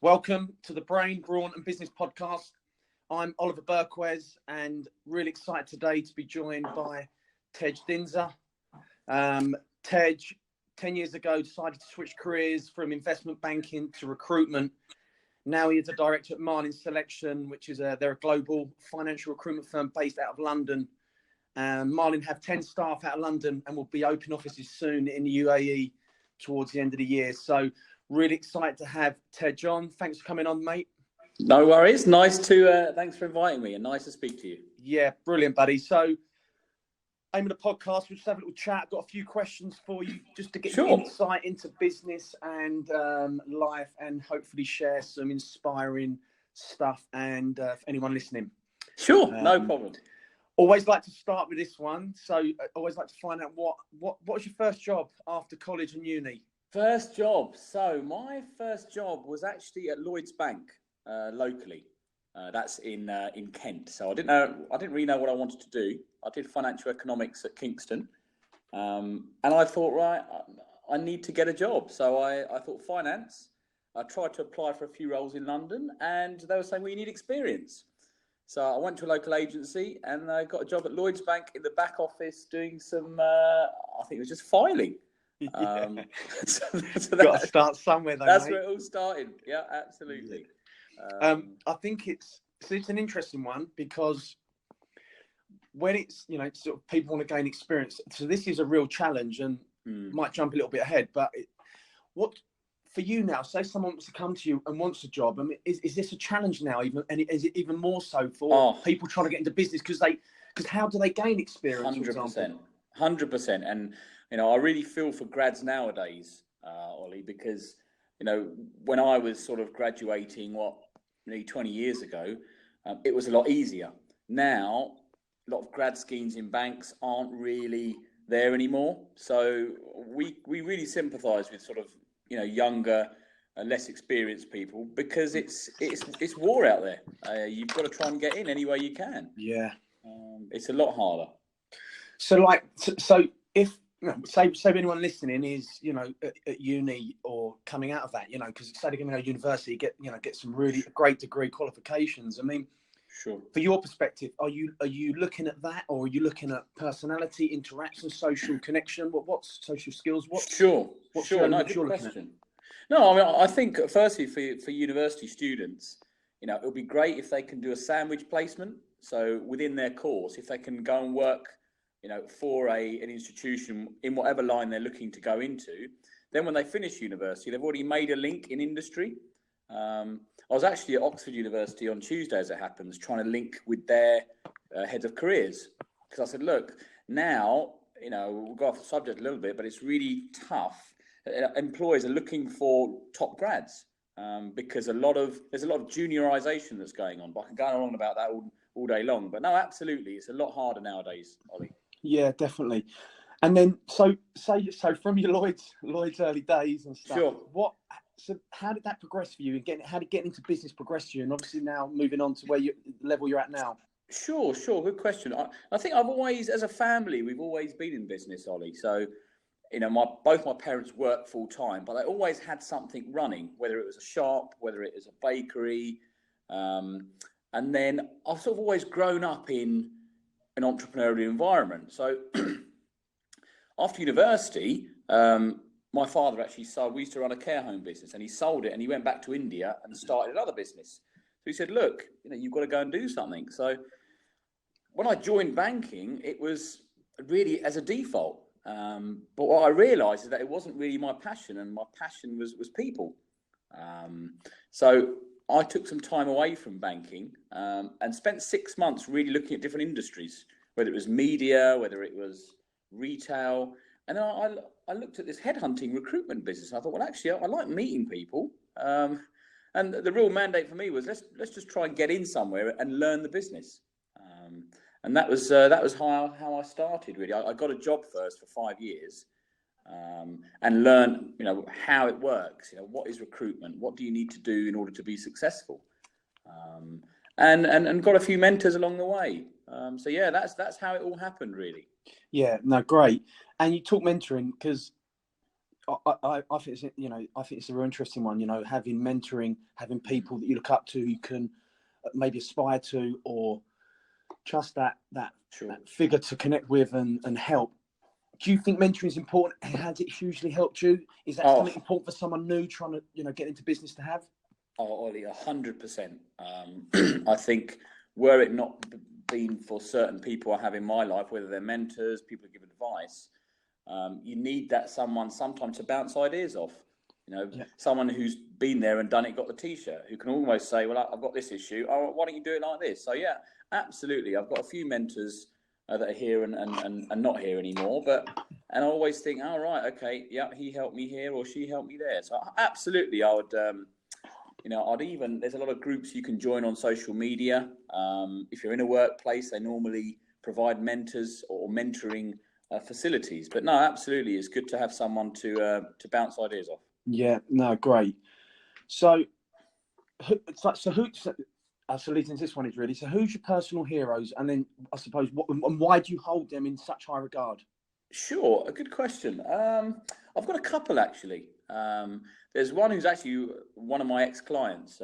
Welcome to the Brawn Business podcast. I'm Oliver Berquez and really excited today to be joined by Tej Dhindsa. Tej, 10 years ago, decided to switch careers from investment banking to recruitment. Now he is a director at Marlin Selection, which is they're a global financial recruitment firm based out of London. Marlin have 10 staff out of London and will be open offices soon in the UAE towards the end of the year. So really excited to have Tej on. Thanks for coming on, mate. No worries. Thanks for inviting me and nice to speak to you. Yeah, brilliant, buddy. So aim of the podcast, we'll just have a little chat. Got a few questions for you just to get your insight into business and life and hopefully share some inspiring stuff and for anyone listening. Sure, no problem. Always like to start with this one. So always like to find out what was your first job after college and uni? First job. So my first job was actually at Lloyds Bank locally. That's in Kent. So I didn't really know what I wanted to do. I did financial economics at Kingston, and I thought, right, I need to get a job. So I thought finance. I tried to apply for a few roles in London, and they were saying, well, you need experience. So I went to a local agency, and I got a job at Lloyds Bank in the back office doing some, I think it was just filing. Yeah. So got to start somewhere, though. That's mate. where it all started. Yeah, absolutely. I think it's an interesting one because when it's sort of people want to gain experience, so this is a real challenge and might jump a little bit ahead. But what for you now? Say someone wants to come to you and wants a job. I mean, is this a challenge now? Even and is it even more so for people trying to get into business because how do they gain experience? 100%, 100%, and I really feel for grads nowadays, Ollie, because when I was sort of graduating, nearly 20 years ago, it was a lot easier. Now, a lot of grad schemes in banks aren't really there anymore. So we really sympathise with sort of younger and less experienced people because it's war out there. You've got to try and get in any way you can. Yeah, it's a lot harder. So if say anyone listening is at uni or coming out of that, because say they're going to go to university, get some really great degree qualifications. I mean, sure. For your perspective, are you looking at that, or are you looking at personality, interaction, social connection? What's social skills? Sure. No, good question. No, I mean, I think firstly for university students, it would be great if they can do a sandwich placement. So within their course, if they can go and work for an institution in whatever line they're looking to go into, then when they finish university, they've already made a link in industry. I was actually at Oxford University on Tuesday, as it happens, trying to link with their heads of careers. Because I said, look, now, we'll go off the subject a little bit, but it's really tough. Employers are looking for top grads because there's a lot of juniorization that's going on. But I can go on about that all day long. But no, absolutely, it's a lot harder nowadays, Ollie. Yeah, definitely. And then, so from your Lloyd's early days and stuff. Sure. So how did that progress for you? And how did getting into business progress for you? And obviously now moving on to level you're at now. Sure. Good question. I think I've always, as a family, we've always been in business, Ollie. So, both my parents work full time, but they always had something running, whether it was a shop, whether it was a bakery. And then I've sort of always grown up in an entrepreneurial environment. So after university, my father actually sold. We used to run a care home business, and he sold it, and he went back to India and started another business. So he said, "Look, you've got to go and do something." So when I joined banking, it was really as a default. But what I realised is that it wasn't really my passion, and my passion was people. So I took some time away from banking and spent 6 months really looking at different industries, whether it was media, whether it was retail. And then I looked at this headhunting recruitment business. And I thought, well, actually, I like meeting people. And the real mandate for me was let's just try and get in somewhere and learn the business. And that was how I started, really. I got a job first for 5 years and learn, how it works. What is recruitment? What do you need to do in order to be successful? And got a few mentors along the way. So yeah, that's how it all happened, really. Yeah, no, great. And you talk mentoring because I think it's, I think it's a real interesting one. Having mentoring, having people that you look up to, you can maybe aspire to, or just that figure to connect with and help. Do you think mentoring is important? Has it hugely helped you? Is that something important for someone new trying to, get into business to have? Oh, Ollie, 100%. I think were it not been for certain people I have in my life, whether they're mentors, people who give advice, you need that someone sometimes to bounce ideas off. Someone who's been there and done it, got the T-shirt, who can almost say, well, I've got this issue. Oh, why don't you do it like this? So, yeah, absolutely. I've got a few mentors that are here and not here anymore. And I always think, oh, right, okay, yeah, he helped me here or she helped me there. So, absolutely, I would... there's a lot of groups you can join on social media. If you're in a workplace, they normally provide mentors or mentoring facilities. But no, absolutely, it's good to have someone to bounce ideas off. Yeah, no, great. So leading into this one is really, so who's your personal heroes? And then I suppose, and why do you hold them in such high regard? Sure, a good question. I've got a couple, actually. There's one who's actually one of my ex-clients,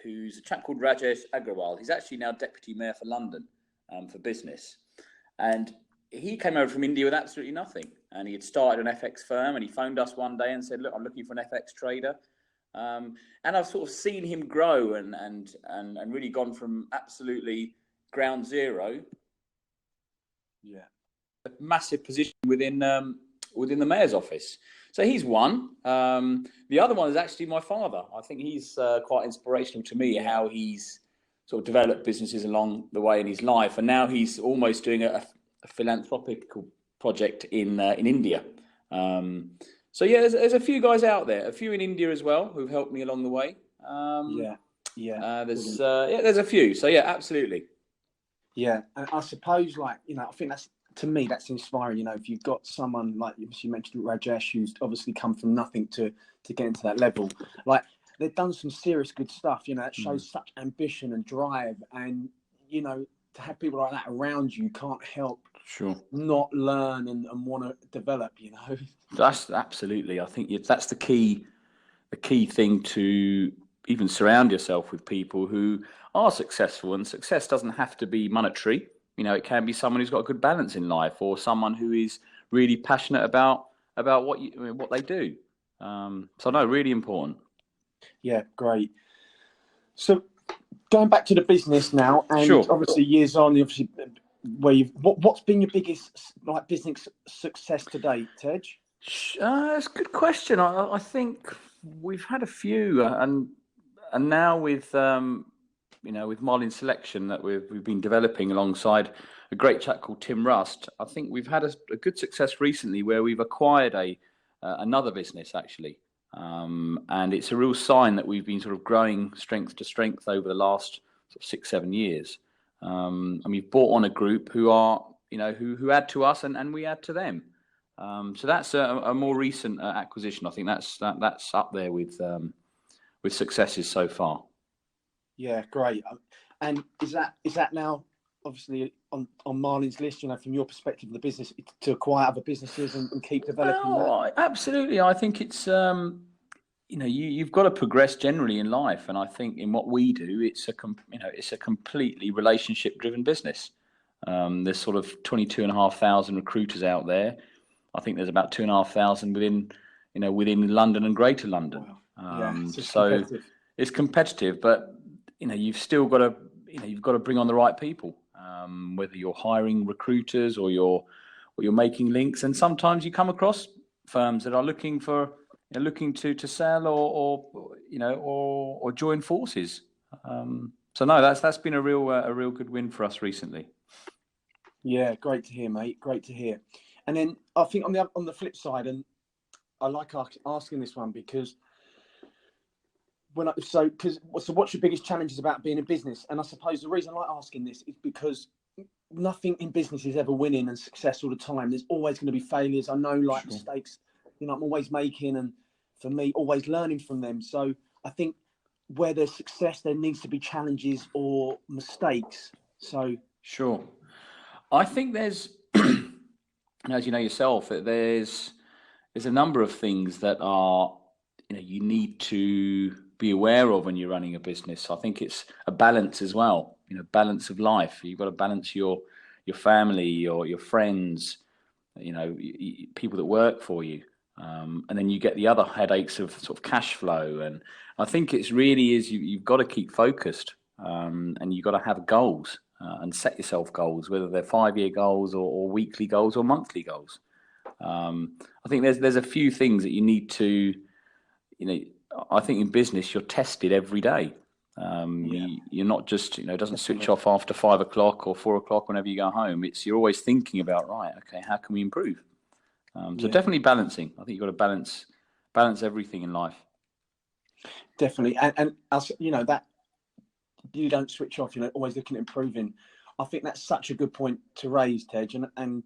who's a chap called Rajesh Agrawal. He's actually now Deputy Mayor for London for business. And he came over from India with absolutely nothing. And he had started an FX firm, and he phoned us one day and said, look, I'm looking for an FX trader. And I've sort of seen him grow and really gone from absolutely ground zero. Yeah. A massive position within the mayor's office. So he's one. The other one is actually my father. I think he's quite inspirational to me, how he's sort of developed businesses along the way in his life, and now he's almost doing a philanthropic project in India. So yeah, there's a few guys out there, a few in India as well, who've helped me along the way. There's a few. So yeah, absolutely. Yeah, and I suppose, I think to me, that's inspiring. If you've got someone like you mentioned, Rajesh, who's obviously come from nothing to get into that level, they've done some serious good stuff. That shows such ambition and drive, and to have people like that around you, can't help not learn and want to develop. That's absolutely. I think that's the key thing, to even surround yourself with people who are successful, and success doesn't have to be monetary. It can be someone who's got a good balance in life, or someone who is really passionate about what they do. So no, really important. Yeah, great. So going back to the business now, and obviously years on, obviously what's been your biggest business success to date, Tej? That's a good question. I think we've had a few, and now with with Marlin Selection that we've been developing alongside a great chap called Tim Rust, I think we've had a good success recently where we've acquired another business actually, and it's a real sign that we've been sort of growing strength to strength over the last sort of 6-7 years, and we've brought on a group who are who add to us and we add to them. So that's a more recent acquisition. I think that's up there with successes so far. Yeah, great. And is that now obviously on Marlin's list? From your perspective of the business, to acquire other businesses and keep developing that? Absolutely. I think it's you've got to progress generally in life, and I think in what we do, it's a completely relationship driven business. There's sort of 22,500 recruiters out there. I think there's about 2,500 within London and Greater London. Wow. So it's competitive, but you've still got to bring on the right people, whether you're hiring recruiters or you're making links. And sometimes you come across firms that are looking to sell or join forces. So no, that's been a real good win for us recently. Yeah, great to hear, mate. Great to hear. And then I think on the flip side, and I like asking this one because what's your biggest challenges about being in business? And I suppose the reason I like asking this is because nothing in business is ever winning and success all the time. There's always going to be failures. I know, mistakes, I'm always making, and for me, always learning from them. So I think where there's success, there needs to be challenges or mistakes. So I think there's, as you know yourself, that there's there's a number of things that are, you need to be aware of when you're running a business. I think it's a balance as well, balance of life. You've got to balance your family, your friends, people that work for you. And then you get the other headaches of sort of cash flow. And I think it's really is you've got to keep focused, and you've got to have goals, and set yourself goals, whether they're 5-year goals or weekly goals or monthly goals. I think there's a few things that you need to, I think in business you're tested every day. You're not just, it doesn't switch off after 5 o'clock or 4 o'clock whenever you go home. You're always thinking about, right, okay, how can we improve? So definitely balancing. I think you've got to balance everything in life. Definitely. And that you don't switch off, always looking at improving. I think that's such a good point to raise, Tej. And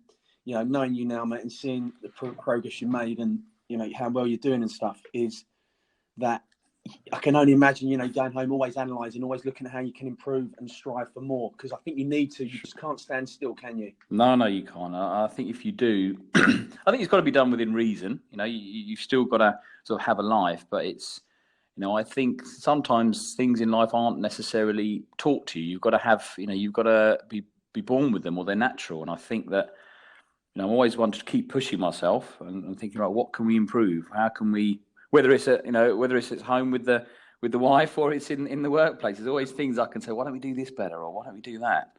knowing you now, mate, and seeing the progress you made and, how well you're doing and stuff, is that I can only imagine, going home, always analysing, always looking at how you can improve and strive for more, because I think you need to. You just can't stand still, can you? No, you can't. I think if you do, I think it's got to be done within reason. You've still got to sort of have a life, but it's, I think sometimes things in life aren't necessarily taught to you. You've got to have, you've got to be born with them, or they're natural. And I think that, I'm always one to keep pushing myself and thinking, right, what can we improve? How can we, whether it's at home with the wife or it's in the workplace, there's always things I can say, why don't we do this better, or why don't we do that?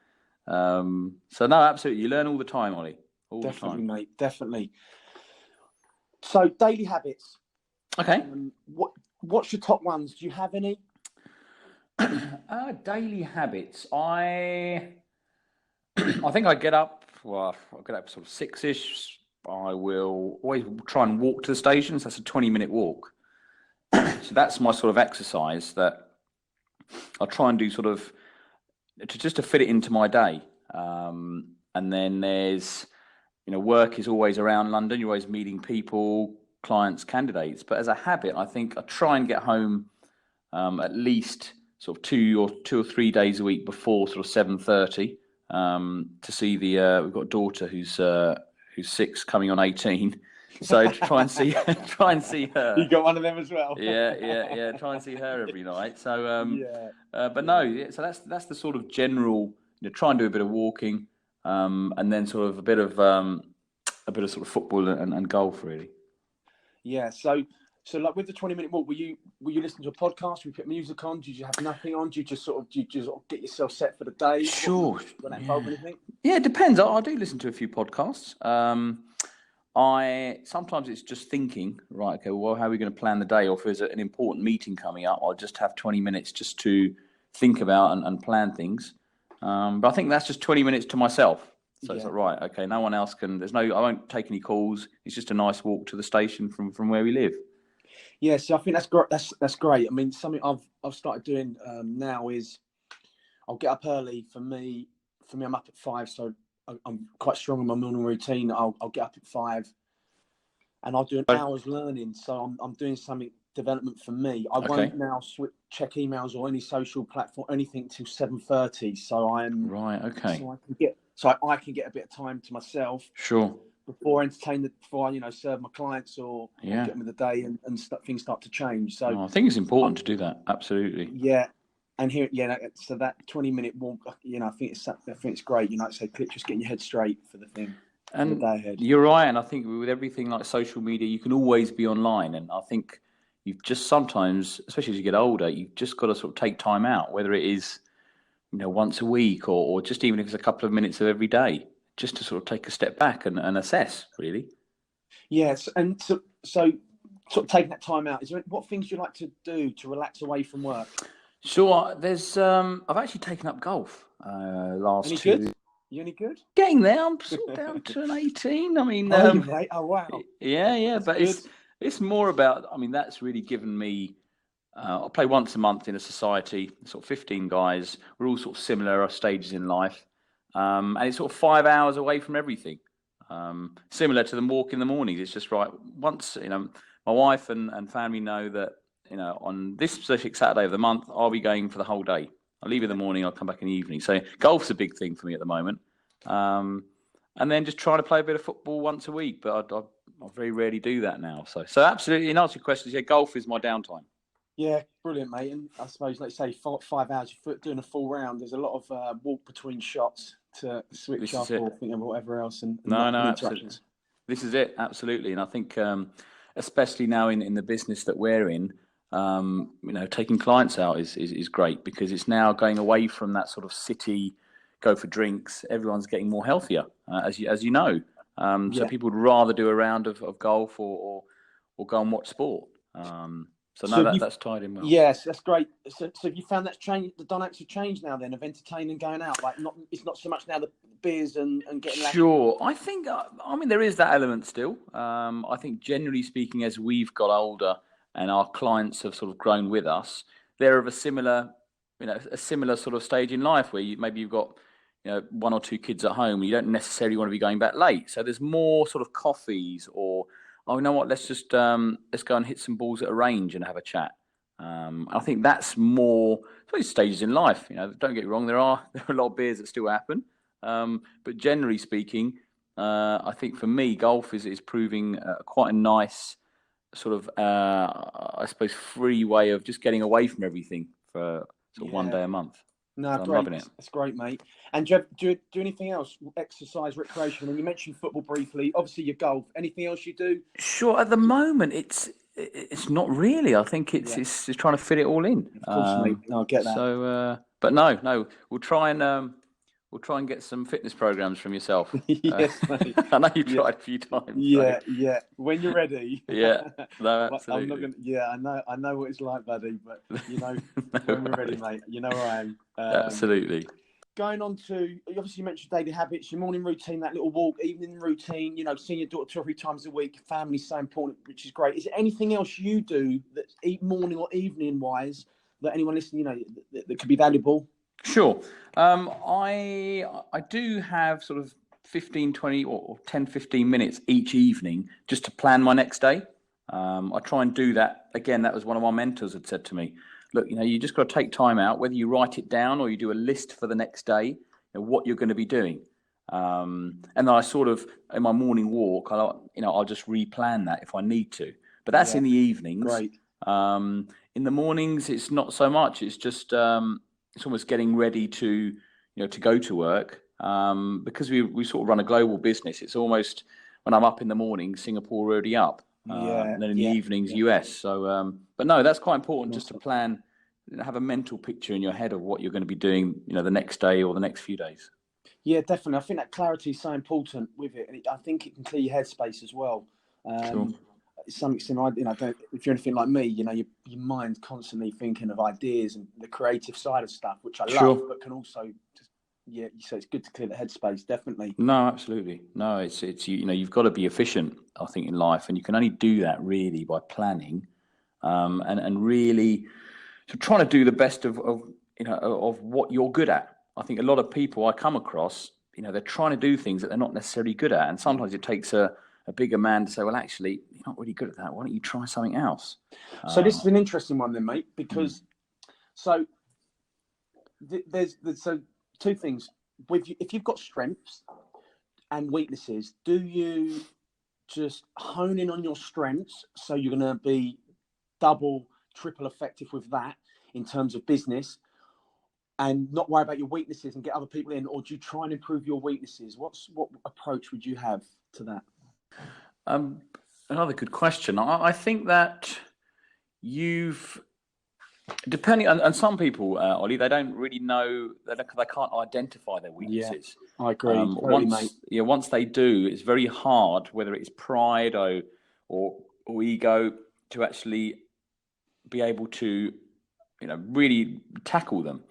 So no, absolutely, you learn all the time, Ollie. Definitely, the time, mate. Definitely. So daily habits. Okay. What's your top ones? Do you have any? Daily habits. I think I get up. Well, I'll get up sort of 6-ish. I will always try and walk to the station. So that's a 20-minute walk. So that's my sort of exercise that I'll try and do sort of to fit it into my day. And then there's, work is always around London. You're always meeting people, clients, candidates. But as a habit, I think I try and get home at least sort of 2 or 3 days a week before sort of 7:30 to see we've got a daughter who's 6 coming on 18. So to try and see her. You got one of them as well. Yeah. Try and see her every night. So but no, so that's the sort of general. Try and do a bit of walking, and then sort of a bit of sort of football and golf, really. Yeah. So like with the 20-minute walk, were you listening to a podcast? Were you put music on? Did you have nothing on? Did you just sort of get yourself set for the day? Sure. When that involve anything? Yeah, it depends. I do listen to a few podcasts. Sometimes it's just thinking, right, okay, well, how are we going to plan the day? Or if there's an important meeting coming up, I'll just have 20 minutes just to think about and plan things. But I think that's just 20 minutes to myself. So it's like, right, okay, no one else can, I won't take any calls. It's just a nice walk to the station from where we live. Yeah, so I think that's great. I mean, something I've started doing now is I'll get up early. For me, I'm up at 5, so I'm quite strong in my morning routine. I'll get up at 5, and I'll do an hour's learning. So I'm doing something development for me. I won't now check emails or any social platform, anything till 7:30. So I'm right. Okay. So I can get a bit of time to myself. Sure. Before I serve my clients or get them in the day and things start to change. So I think it's important to do that. Absolutely. Yeah. And so that 20-minute walk, I think it's great. Say, just getting your head straight for the thing. And the day ahead. You're right. And I think with everything like social media, you can always be online. And I think you've just sometimes, especially as you get older, you've just got to sort of take time out, whether it is, once a week or just even if it's a couple of minutes of every day, just to sort of take a step back and assess, really. Yes. And so sort of taking that time out, what things do you like to do to relax away from work? Sure. There's I've actually taken up golf last two. Good? You any good? Getting there. I'm sort of down to an 18. I mean, mate? Oh wow. Yeah. That's but good. It's more about. I mean, that's really given me. I play once a month in a society, sort of 15 guys. We're all sort of similar stages in life, and it's sort of 5 hours away from everything. Similar to the walk in the mornings. It's just right. Once my wife and family know that. On this specific Saturday of the month, I'll be going for the whole day. I'll leave in the morning, I'll come back in the evening. So golf's a big thing for me at the moment. And then just trying to play a bit of football once a week. But I very rarely do that now. So absolutely, in answer to your questions, yeah, golf is my downtime. Yeah, brilliant, mate. And I suppose, let's say 5 hours doing a full round, there's a lot of walk between shots to switch off or think of whatever else, and no, interruptions. absolutely. This is it, absolutely. And I think, especially now in the business that we're in, taking clients out is great, because it's now going away from that sort of city, go for drinks. Everyone's getting more healthier, as you know. So people would rather do a round of golf or go and watch sport. That's tied in well. Yes, that's great. So have you found that's changed? The dynamics have changed now, then, of entertaining, going out. Like, it's not so much now the beers and getting. Sure, I think. There is that element still. I think, generally speaking, as we've got older and our clients have sort of grown with us, they're of a similar sort of stage in life where you've got one or two kids at home. You don't necessarily want to be going back late, so there's more sort of coffees or, oh, you know what? Let's just let's go and hit some balls at a range and have a chat. I think that's more stages in life. Don't get me wrong. There are a lot of beers that still happen, but generally speaking, I think for me, golf is proving quite a nice sort of I suppose free way of just getting away from everything for sort of 1 day a month. No, so I'm loving it. That's great, mate. And do you do anything else? Exercise, recreation? I mean, you mentioned football briefly. Obviously, your golf. Anything else you do? Sure. At the moment, it's not really. I think it's just trying to fit it all in. Of course, mate. No, I get that. So, but no, we'll try and get some fitness programs from yourself. Yes, mate. I know you've tried a few times. Yeah. When you're ready. Yeah. No, absolutely. I'm not gonna. Yeah, I know what it's like, buddy. But when we're ready, mate. You know where I am. Absolutely. Going on to, obviously you mentioned daily habits, your morning routine, that little walk, evening routine, seeing your daughter 2 or 3 times a week, family's so important, which is great. Is there anything else you do that's morning or evening wise that anyone listening, that could be valuable? Sure. I do have sort of 15, 20 or 10, 15 minutes each evening just to plan my next day. I try and do that. Again, that was one of my mentors had said to me, look, you just got to take time out, whether you write it down or you do a list for the next day, what you're going to be doing. And then I sort of, in my morning walk, I'll just replan that if I need to. But that's in the evenings. Great. In the mornings, it's not so much. It's just, it's almost getting ready to go to work. Because we sort of run a global business. It's almost, when I'm up in the morning, Singapore already up. And then in the evenings, US. So, but no, that's quite important, just to plan, have a mental picture in your head of what you're going to be doing, the next day or the next few days. Yeah, definitely. I think that clarity is so important with it, and I think it can clear your headspace as well. Sure. Something similar, if you're anything like me, your mind's constantly thinking of ideas and the creative side of stuff, which I love, but can also just. Yeah, so it's good to clear the headspace, definitely. No, absolutely. No, it's you've got to be efficient, I think, in life, and you can only do that really by planning, and really trying to do the best of what you're good at. I think a lot of people I come across, they're trying to do things that they're not necessarily good at, and sometimes it takes a bigger man to say, well, actually, you're not really good at that. Why don't you try something else? So this is an interesting one then, mate, because there's 2 things. If you've got strengths and weaknesses, do you just hone in on your strengths so you're going to be double, triple effective with that in terms of business, and not worry about your weaknesses and get other people in, or do you try and improve your weaknesses? What approach would you have to that? Another good question. I think that depending on some people, Ollie, they don't really know, they can't identify their weaknesses. Yeah, I agree. Once they do, it's very hard, whether it's pride or ego, to actually be able to, really tackle them.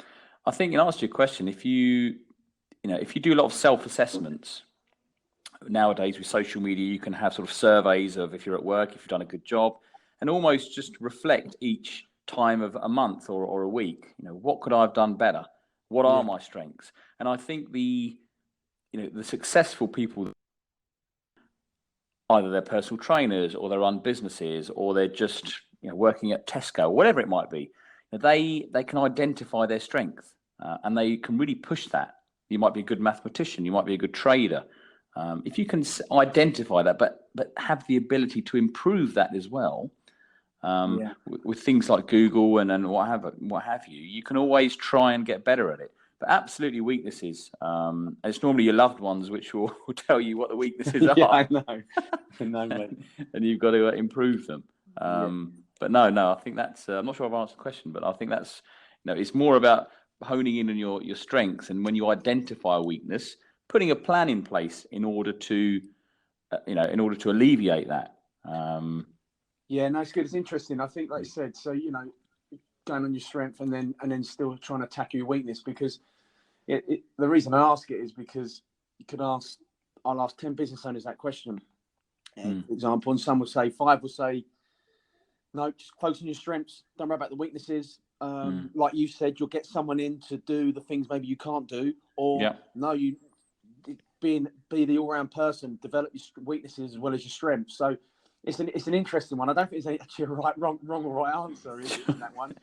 I think, in answer to your question, if you do a lot of self-assessments nowadays with social media, you can have sort of surveys of, if you're at work, if you've done a good job, and almost just reflect each time of a month or a week. What could I have done better? What are my strengths? And I think the successful people, either they're personal trainers or they run businesses or they're just working at Tesco, whatever it might be, they can identify their strength, and they can really push that. You might be a good mathematician, you might be a good trader. If you can identify that, but but have the ability to improve that as well. Yeah. With things like Google and what have you, you can always try and get better at it. But absolutely weaknesses. It's normally your loved ones which will tell you what the weaknesses are. Yeah, I know. I know, mate. And you've got to improve them. Yeah. But no, I think that's. I'm not sure I've answered the question, but I think that's. It's more about honing in on your strengths, and when you identify a weakness, putting a plan in place in order to, alleviate that. Yeah, no, it's good. It's interesting. I think, like you said, so going on your strength and then still trying to tackle your weakness, because the reason I ask it is because I'll ask 10 business owners that question, for example, and some will say, 5 will say, no, just focus on your strengths. Don't worry about the weaknesses. Like you said, you'll get someone in to do the things maybe you can't do, or no, you be the all-round person, develop your weaknesses as well as your strengths. So it's an interesting one. I don't think there's actually a wrong or right answer in that one.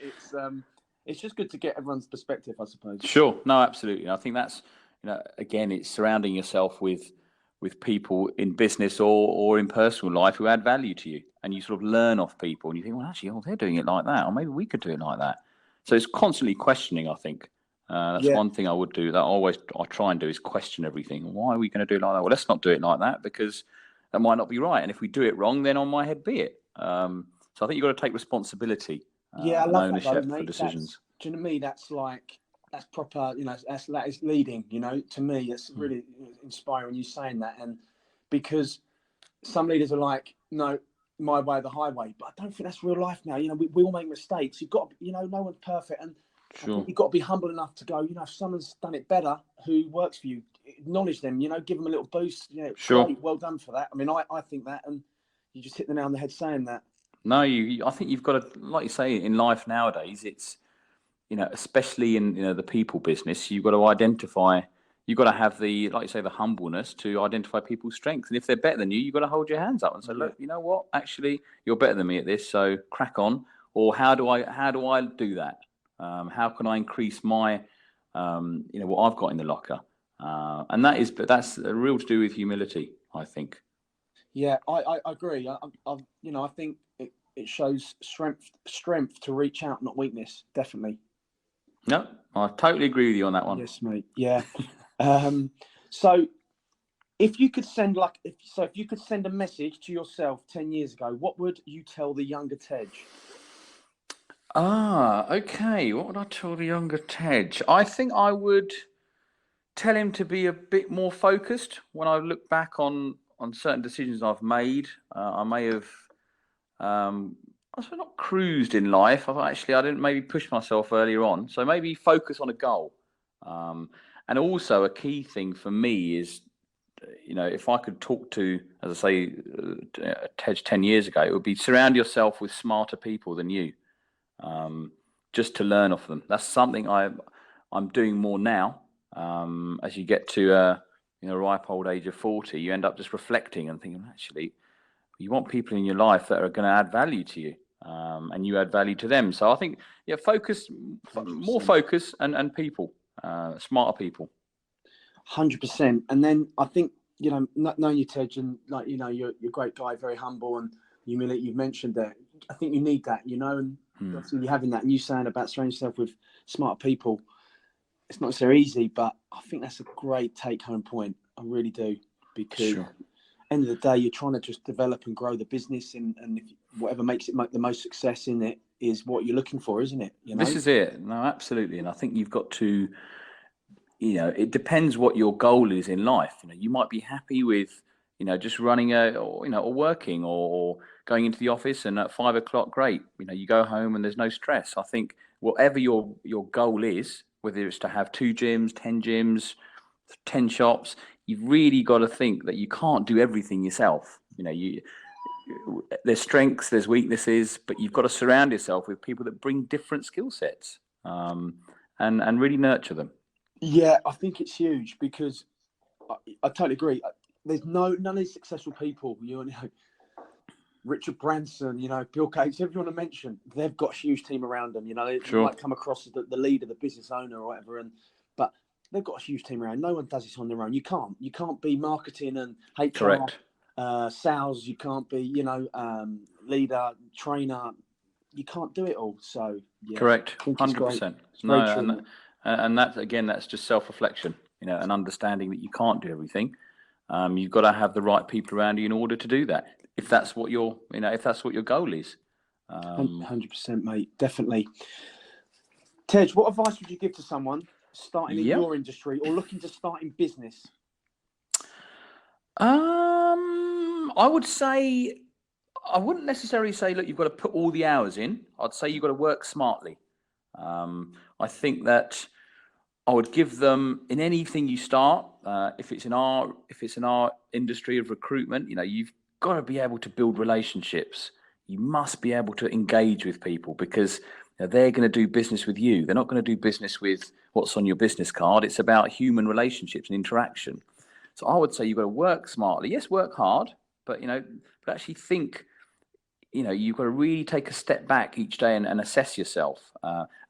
It's just good to get everyone's perspective, I suppose. Sure, no, absolutely. I think that's again, it's surrounding yourself with people in business or in personal life who add value to you, and you sort of learn off people, and you think, well, actually, they're doing it like that, or maybe we could do it like that. So it's constantly questioning. I think that's one thing I would do. That I try and do is question everything. Why are we going to do it like that? Well, let's not do it like that, because that might not be right. And if we do it wrong, then on my head be it. So I think you've got to take responsibility and ownership for decisions. Do you know me? That's proper, that is leading, to me, it's really inspiring you saying that. And because some leaders are like, no, my way or the highway, but I don't think that's real life now. We all make mistakes. You've got, no one's perfect. And I think you've got to be humble enough to go, if someone's done it better, who works for you, acknowledge them, give them a little boost. Sure. Great, well done for that. I mean, I think that, and you just hit the nail on the head saying that. No, I think you've got to, like you say, in life nowadays, it's, especially in the people business, you've got to identify. You've got to have the, like you say, the humbleness to identify people's strengths, and if they're better than you, you've got to hold your hands up and say, look, you know what? Actually, you're better than me at this, so crack on. Or how do I do that? How can I increase my, what I've got in the locker? And that's real to do with humility, I think. Yeah, I agree. I think it shows strength to reach out, not weakness. Definitely. No, I totally agree with you on that one. Yes, mate. Yeah. So if you could send a message to yourself 10 years ago, what would you tell the younger Tej? Okay. What would I tell the younger Tej? I think I would tell him to be a bit more focused. When I look back on certain decisions I've made, I may have I was not cruised in life. I didn't maybe push myself earlier on. So maybe focus on a goal. And also a key thing for me is, if I could talk to, as I say, Tej 10 years ago, it would be surround yourself with smarter people than you, just to learn off them. That's something I'm doing more now. As you get to a ripe old age of 40, you end up just reflecting and thinking, actually, you want people in your life that are going to add value to you, and you add value to them. So I think, focus, 100%. More focus and people, smarter people. 100%. And then I think, knowing you, Tej, and you're a great guy, very humble, and humility, you've mentioned that. I think you need that, and obviously you're having that, and you saying about surrounding yourself with smart people. It's not so easy, but I think that's a great take-home point. I really do, because end of the day, you're trying to just develop and grow the business, and whatever makes it make the most success in it is what you're looking for, isn't it? This is it. No, absolutely. And I think you've got to, it depends what your goal is in life. You might be happy with, just running or working or going into the office, and at 5 o'clock, great. You go home and there's no stress. I think whatever your goal is, whether it's to have 2 gyms, 10 gyms, 10 shops, you've really got to think that you can't do everything yourself. There's strengths, there's weaknesses, but you've got to surround yourself with people that bring different skill sets, and really nurture them. Yeah, I think it's huge, because I totally agree. There's none of these successful people, Richard Branson, Bill Gates, whoever you want to mention, they've got a huge team around them. They might come across as the leader, the business owner or whatever, but they've got a huge team around. No one does this on their own. You can't be marketing and HR. Correct. sales. You can't be, leader, trainer. You can't do it all. So yeah, correct, 100%. No, and that again, that's just self-reflection, and understanding that you can't do everything. You've got to have the right people around you in order to do that. If that's what your goal is. 100%, mate. Definitely. Tej, what advice would you give to someone starting in your industry or looking to start in business? I would say, I wouldn't necessarily say, look, you've got to put all the hours in. I'd say you've got to work smartly. I think that I would give them, in anything you start, if it's in our industry of recruitment, you've got to be able to build relationships. You must be able to engage with people, because they're going to do business with you. They're not going to do business with what's on your business card. It's about human relationships and interaction. So I would say you've got to work smartly. Yes, work hard, but actually think. You've got to really take a step back each day and assess yourself.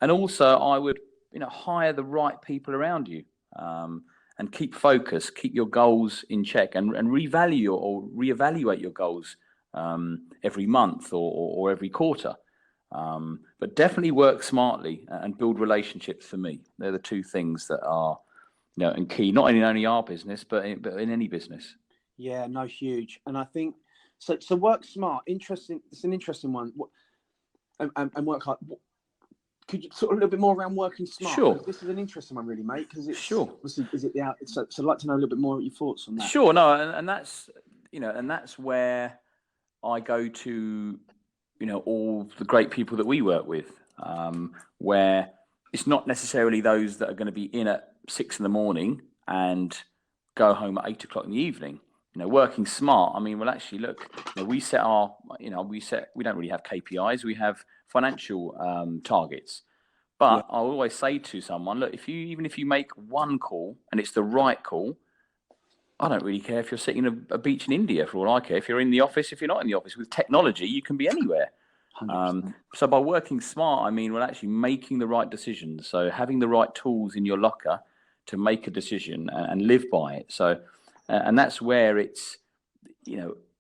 And also, I would hire the right people around you, and keep focus, keep your goals in check, and reevaluate your goals every month or every quarter. But definitely work smartly and build relationships. For me, they're the two things that are and key, not in only our business, but in any business. Yeah, no, huge. And I think so work smart. Interesting. It's an interesting one. And work hard. Could you sort of a little bit more around working smart? Sure. This is an interesting one, really, mate. Because it's sure. Is it the out? So I'd like to know a little bit more of your thoughts on that. Sure. No, and that's and that's where I go to all the great people that we work with, where it's not necessarily those that are going to be in at 6 a.m. and go home at 8 o'clock in the evening. Working smart. I mean, well, actually, look, we set we don't really have KPIs. We have financial targets. But I always say to someone, look, even if you make one call and it's the right call, I don't really care if you're sitting in a beach in India, for all I care. If you're in the office, if you're not in the office, with technology, you can be anywhere. So by working smart, I mean, well, actually making the right decisions. So having the right tools in your locker to make a decision and live by it. So, and that's where it's,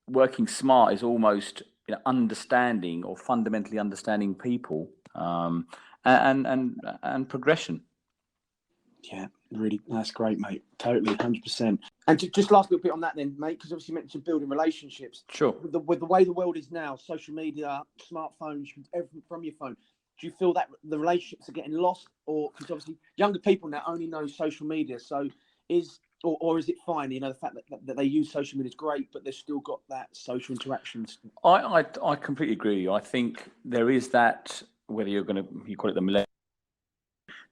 working smart is almost understanding or fundamentally understanding people, and progression. Yeah, really, that's great, mate. Totally, 100%. And just last little bit on that then, mate, because obviously you mentioned building relationships. Sure. With the way the world is now, social media, smartphones, everything from your phone, do you feel that the relationships are getting lost? Or, because obviously younger people now only know social media, so is it fine? The fact that they use social media is great, but they've still got that social interactions. I completely agree. I think there is that, whether you call it the millennial,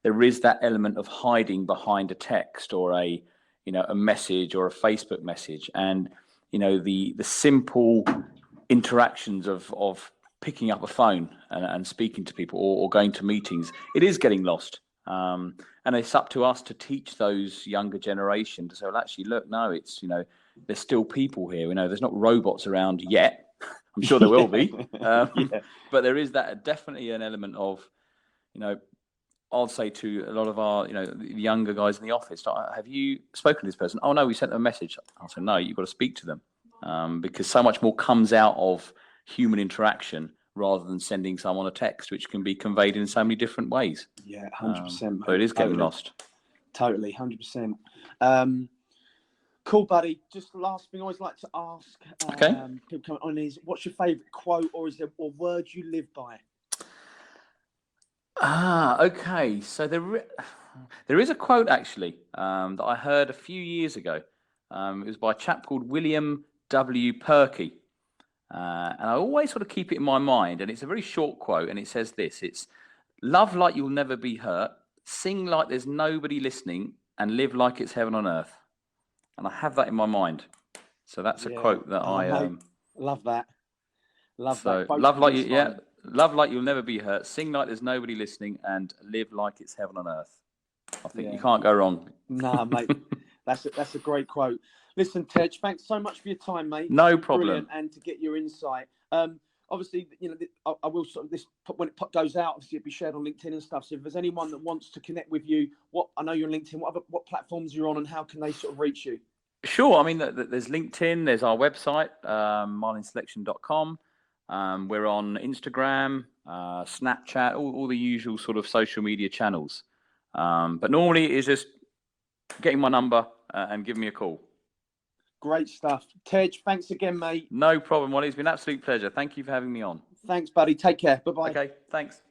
there is that element of hiding behind a text or a message or a Facebook message, and the simple interactions of picking up a phone and speaking to people or going to meetings. It is getting lost, and it's up to us to teach those younger generation to say, well, actually, look, no, it's there's still people here. There's not robots around yet. I'm sure there will be, but there is definitely an element of I'll say to a lot of our, the younger guys in the office, have you spoken to this person? Oh, no, we sent them a message. I'll say, no, you've got to speak to them, because so much more comes out of human interaction rather than sending someone a text, which can be conveyed in so many different ways. Yeah, 100%. So it is getting lost. Totally, 100%. Cool, buddy. Just the last thing I always like to ask people coming on is, what's your favourite quote or word you live by? Okay. So there is a quote actually that I heard a few years ago. It was by a chap called William W. Perky, and I always sort of keep it in my mind. And it's a very short quote, and it says this: "It's love like you'll never be hurt, sing like there's nobody listening, and live like it's heaven on earth." And I have that in my mind. So that's a quote that I love that. Love that. Love like you, love like you'll never be hurt, sing like there's nobody listening, and live like it's heaven on earth. I think you can't go wrong. Nah, mate. That's a great quote. Listen, Tej, thanks so much for your time, mate. No problem. Brilliant, and to get your insight. Obviously, I will sort of this when it goes out. Obviously, it'll be shared on LinkedIn and stuff. So if there's anyone that wants to connect with you, I know you're on LinkedIn. What platforms you're on, and how can they sort of reach you? Sure. I mean, there's LinkedIn, there's our website, marlinselection.com. We're on Instagram, Snapchat, all the usual sort of social media channels. But normally it's just getting my number and giving me a call. Great stuff. Tej, thanks again, mate. No problem, Wally. It's been an absolute pleasure. Thank you for having me on. Thanks, buddy. Take care. Bye-bye. Okay, thanks.